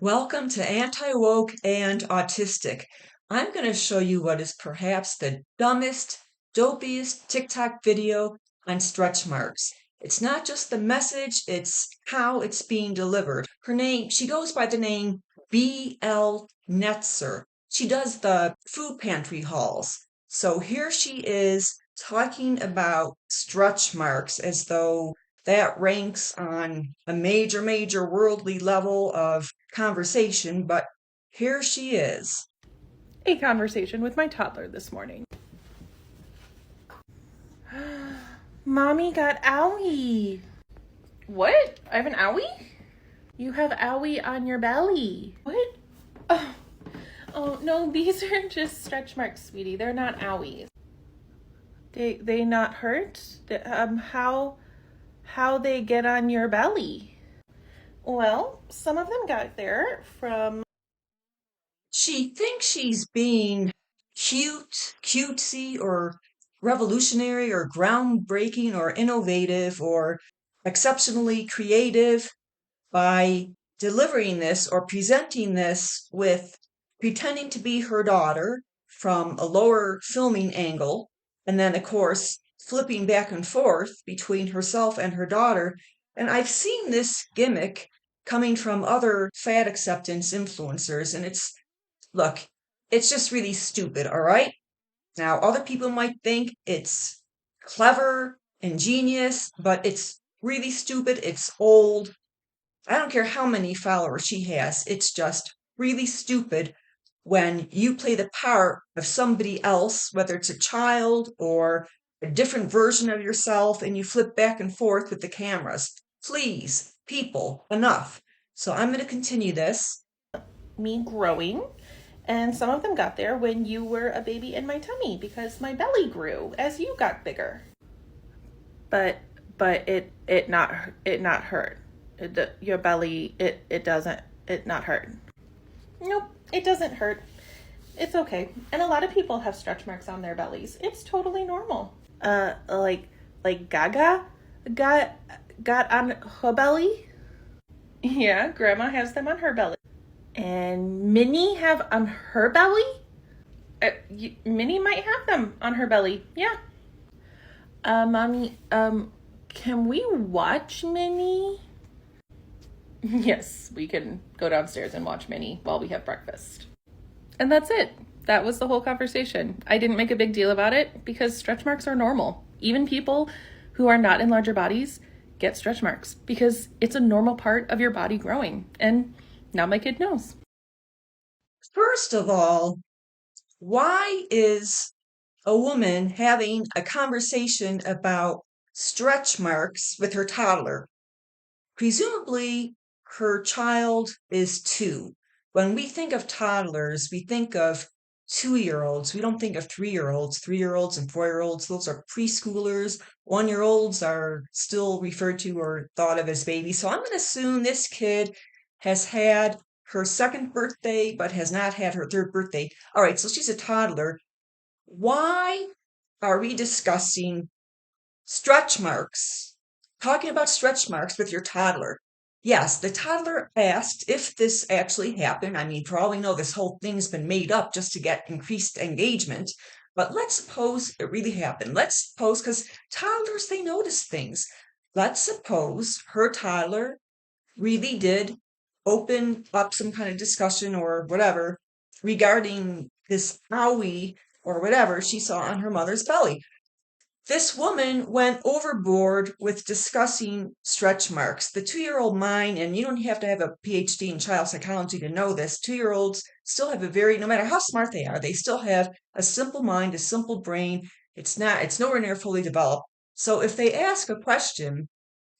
Welcome to Anti-Woke and Autistic. I'm going to show you what is perhaps the dumbest, dopiest TikTok video on stretch marks. It's not just the message, it's how it's being delivered. She goes by the name B.L. Netzer. She does the food pantry hauls. So here she is talking about stretch marks as though that ranks on a major worldly level of conversation, but here she is. A conversation with my toddler this morning. Mommy got owie. What? I have an owie? You have owie on your belly. What? Oh no, these are just stretch marks, sweetie. They're not owies. They not hurt? How they get on your belly? Well, some of them got there from. She thinks she's being cutesy, or revolutionary, or groundbreaking, or innovative, or exceptionally creative by delivering this or presenting this with pretending to be her daughter from a lower filming angle, and then, of course, flipping back and forth between herself and her daughter. And I've seen this gimmick coming from other fat acceptance influencers, and look, it's just really stupid, all right? Now, other people might think it's clever, ingenious, but it's really stupid. It's old. I don't care how many followers she has. It's just really stupid when you play the part of somebody else, whether it's a child or a different version of yourself, and you flip back and forth with the cameras. Please, people, enough. So I'm going to continue this. Me growing, and some of them got there when you were a baby in my tummy because my belly grew as you got bigger. But it not hurt. Your belly it doesn't not hurt. Nope, it doesn't hurt. It's okay. And a lot of people have stretch marks on their bellies. It's totally normal. Like Gaga got on her belly. Yeah, Grandma has them on her belly. And Minnie have on her belly? Minnie might have them on her belly. Yeah. Mommy, can we watch Minnie? Yes, we can go downstairs and watch Minnie while we have breakfast. And that's it. That was the whole conversation. I didn't make a big deal about it because stretch marks are normal. Even people who are not in larger bodies get stretch marks because it's a normal part of your body growing. And now my kid knows. First of all, why is a woman having a conversation about stretch marks with her toddler? Presumably, her child is 2. When we think of toddlers, we think of 2-year-olds. We don't think of 3-year-olds. 3-year-olds and 4-year-olds, those are preschoolers. 1-year-olds are still referred to or thought of as babies. So I'm going to assume this kid has had her second birthday, but has not had her third birthday. All right, so she's a toddler. Why are we discussing stretch marks? Talking about stretch marks with your toddler. Yes, the toddler asked if this actually happened. I mean, for all we know, this whole thing's been made up just to get increased engagement. But let's suppose it really happened. Let's suppose, because toddlers, they notice things. Let's suppose her toddler really did open up some kind of discussion or whatever regarding this owie or whatever she saw on her mother's belly. This woman went overboard with discussing stretch marks. The 2-year-old mind, and you don't have to have a PhD in child psychology to know this, 2-year-olds still have no matter how smart they are, they still have a simple mind, a simple brain. It's nowhere near fully developed. So if they ask a question,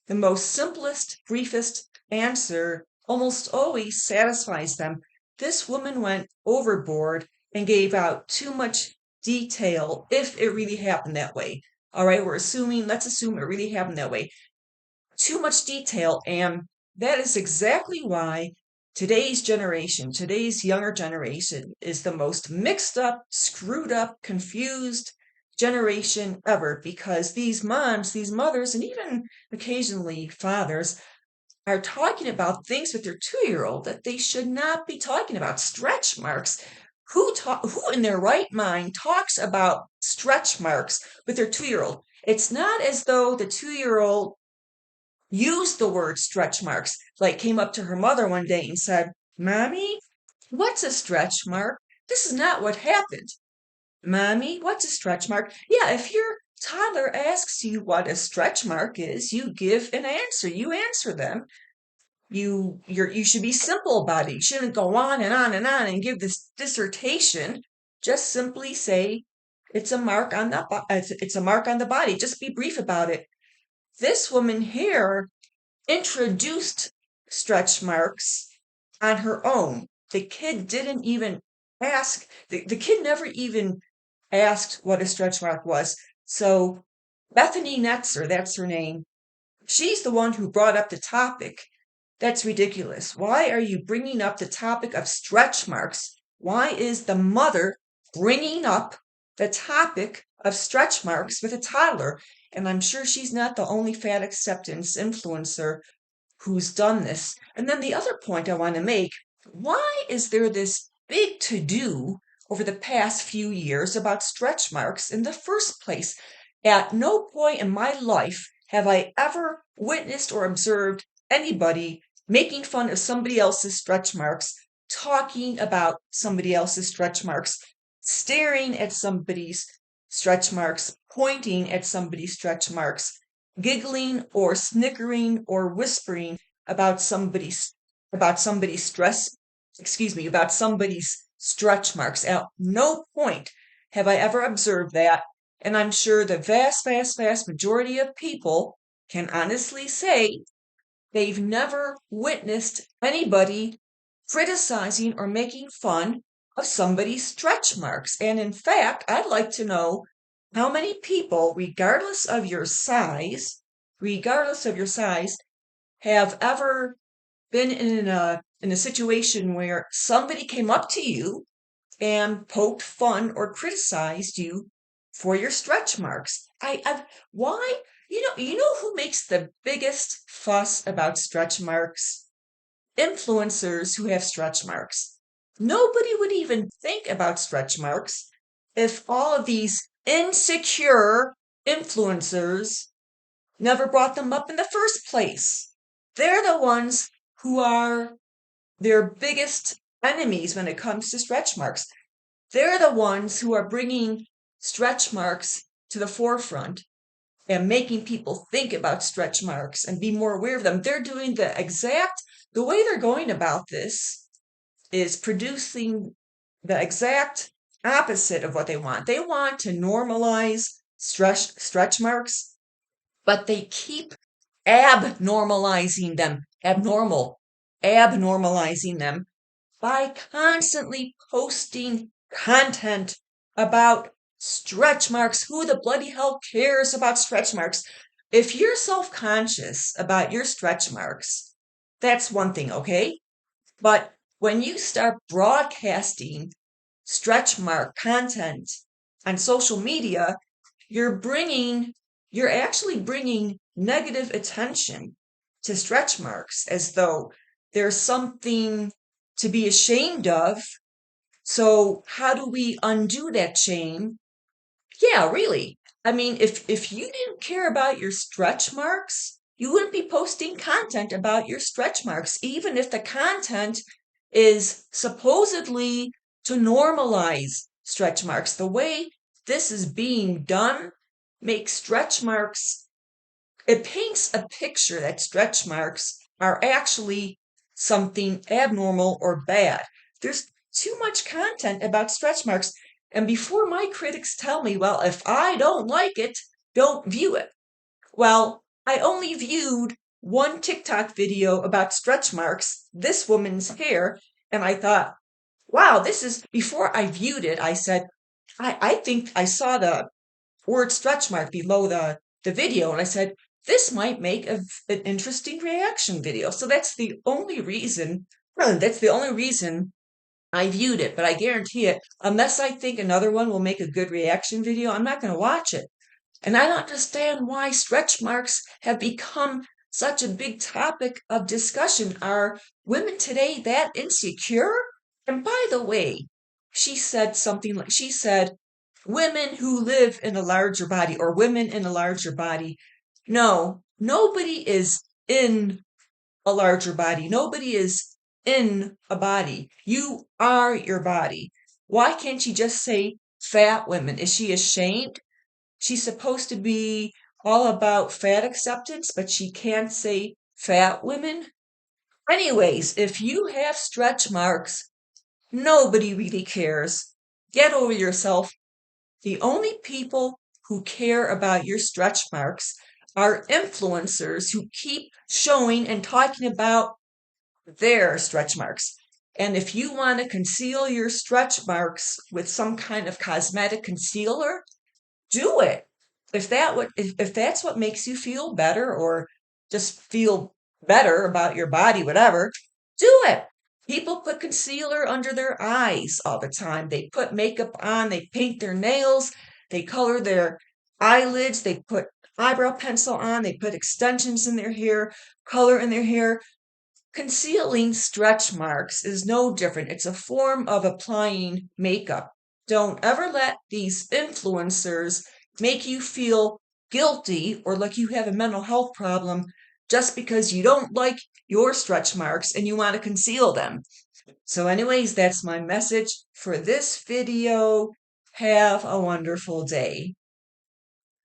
the most simplest, briefest answer almost always satisfies them. This woman went overboard and gave out too much detail if it really happened that way. All right, let's assume it really happened that way. Too much detail, and that is exactly why today's generation, today's younger generation, is the most mixed up, screwed up, confused generation ever, because these moms, these mothers, and even occasionally fathers are talking about things with their 2-year-old that they should not be talking about. Stretch marks. Who in their right mind talks about stretch marks with their 2-year-old? It's not as though the 2-year-old used the word stretch marks, like came up to her mother one day and said, "Mommy, what's a stretch mark?" This is not what happened. "Mommy, what's a stretch mark?" Yeah, if your toddler asks you what a stretch mark is, you give an answer. You answer them. You should be simple about it. You shouldn't go on and on and on and give this dissertation. Just simply say it's a mark on it's a mark on the body. Just be brief about it. This woman here introduced stretch marks on her own. The kid didn't even ask, the kid never even asked what a stretch mark was. So Bethany Netzer, that's her name, she's the one who brought up the topic. That's ridiculous. Why are you bringing up the topic of stretch marks? Why is the mother bringing up the topic of stretch marks with a toddler? And I'm sure she's not the only fat acceptance influencer who's done this. And then the other point I want to make, why is there this big to do over the past few years about stretch marks in the first place? At no point in my life have I ever witnessed or observed anybody making fun of somebody else's stretch marks, talking about somebody else's stretch marks, staring at somebody's stretch marks, pointing at somebody's stretch marks, giggling or snickering or whispering about somebody's about somebody's stretch marks. At no point have I ever observed that, and I'm sure the vast majority of people can honestly say they've never witnessed anybody criticizing or making fun of somebody's stretch marks. And in fact, I'd like to know how many people, regardless of your size, have ever been in a situation where somebody came up to you and poked fun or criticized you for your stretch marks. Why? You know who makes the biggest fuss about stretch marks? Influencers who have stretch marks. Nobody would even think about stretch marks if all of these insecure influencers never brought them up in the first place. They're the ones who are their biggest enemies when it comes to stretch marks. They're the ones who are bringing stretch marks to the forefront and making people think about stretch marks and be more aware of them. They're doing the way they're going about this is producing the exact opposite of what they want. They want to normalize stretch marks, but they keep abnormalizing them by constantly posting content about stretch marks. Who the bloody hell cares about stretch marks? If you're self conscious about your stretch marks, that's one thing, okay? But when you start broadcasting stretch mark content on social media, you're actually bringing negative attention to stretch marks as though there's something to be ashamed of. So how do we undo that shame? Yeah, really. I mean, if you didn't care about your stretch marks, you wouldn't be posting content about your stretch marks, even if the content is supposedly to normalize stretch marks. The way this is being done makes stretch marks, it paints a picture that stretch marks are actually something abnormal or bad. There's too much content about stretch marks. And before my critics tell me, well, if I don't like it, don't view it. Well, I only viewed one TikTok video about stretch marks, this woman's hair, and I thought, wow, before I viewed it, I said, I think I saw the word stretch mark below the video, and I said, this might make an interesting reaction video. So that's the only reason I viewed it, but I guarantee it, unless I think another one will make a good reaction video, I'm not going to watch it. And I don't understand why stretch marks have become such a big topic of discussion. Are women today that insecure? And by the way, she said something like, she said, women who live in a larger body or women in a larger body. No, nobody is in a larger body. Nobody is in a body. You are your body. Why can't she just say fat women? Is she ashamed? She's supposed to be all about fat acceptance, but she can't say fat women. Anyways, if you have stretch marks, nobody really cares. Get over yourself. The only people who care about your stretch marks are influencers who keep showing and talking about their stretch marks. And if you want to conceal your stretch marks with some kind of cosmetic concealer, do it. If that's what makes you feel better or just feel better about your body, whatever, do it. People put concealer under their eyes all the time. They put makeup on, they paint their nails, they color their eyelids, they put eyebrow pencil on, they put extensions in their hair, color in their hair. Concealing stretch marks is no different. It's a form of applying makeup. Don't ever let these influencers make you feel guilty or like you have a mental health problem just because you don't like your stretch marks and you want to conceal them. So, anyways, that's my message for this video. Have a wonderful day.